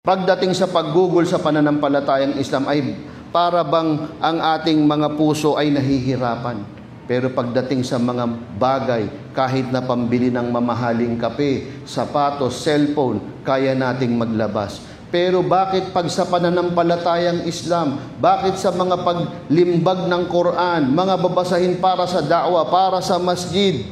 Pagdating sa paggugol sa pananampalatayang Islam ay para bang ang ating mga puso ay nahihirapan. Pero pagdating sa mga bagay, kahit na pambili ng mamahaling kape, sapatos, cellphone, kaya nating maglabas. Pero bakit pag sa pananampalatayang Islam, bakit sa mga paglimbag ng Quran, mga babasahin para sa da'wa, para sa masjid,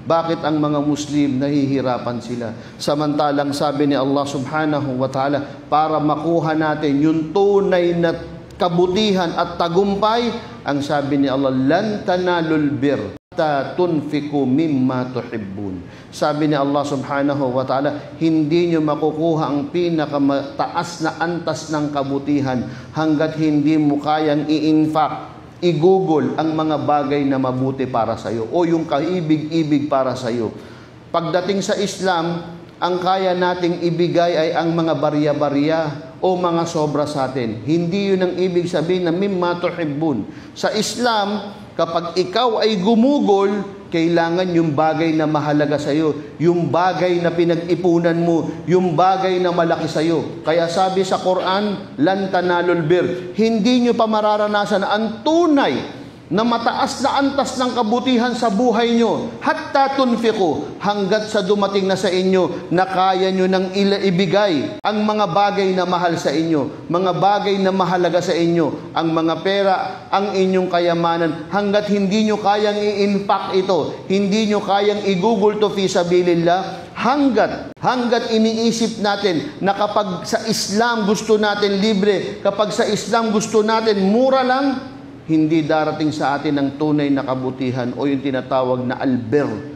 bakit ang mga Muslim nahihirapan sila? Samantalang sabi ni Allah subhanahu wa ta'ala, para makuha natin yung tunay na kabutihan at tagumpay, ang sabi ni Allah, lan tanalul bir hatta tunfiqu mimma tuhibbun. Sabi ni Allah subhanahu wa ta'ala, hindi nyo makukuha ang pinakamataas na antas ng kabutihan hanggat hindi mo kayang i-infaq, igugol ang mga bagay na mabuti para sa iyo o yung kaibig-ibig para sa iyo. Pagdating sa Islam, ang kaya nating ibigay ay ang mga barya-barya o mga sobra sa atin. Hindi yun ang ibig sabihin na mimma tuhibbun. Sa Islam, kapag ikaw ay gumugol, kailangan yung bagay na mahalaga sa iyo, yung bagay na pinag-ipunan mo, yung bagay na malaki sa iyo. Kaya sabi sa Quran, lan tanalul bir, hindi nyo pa mararanasan ang tunay na mataas na antas ng kabutihan sa buhay nyo, hatta tunfiqu, hanggat sa dumating na sa inyo na kaya nyo nang ibigay ang mga bagay na mahal sa inyo, mga bagay na mahalaga sa inyo, ang mga pera, ang inyong kayamanan, hanggat hindi nyo kayang i-impact ito, hindi nyo kayang igugol to fi sabilillah, hanggat iniisip natin na kapag sa Islam gusto natin libre, kapag sa Islam gusto natin mura lang, hindi darating sa atin ang tunay na kabutihan o yung tinatawag na albir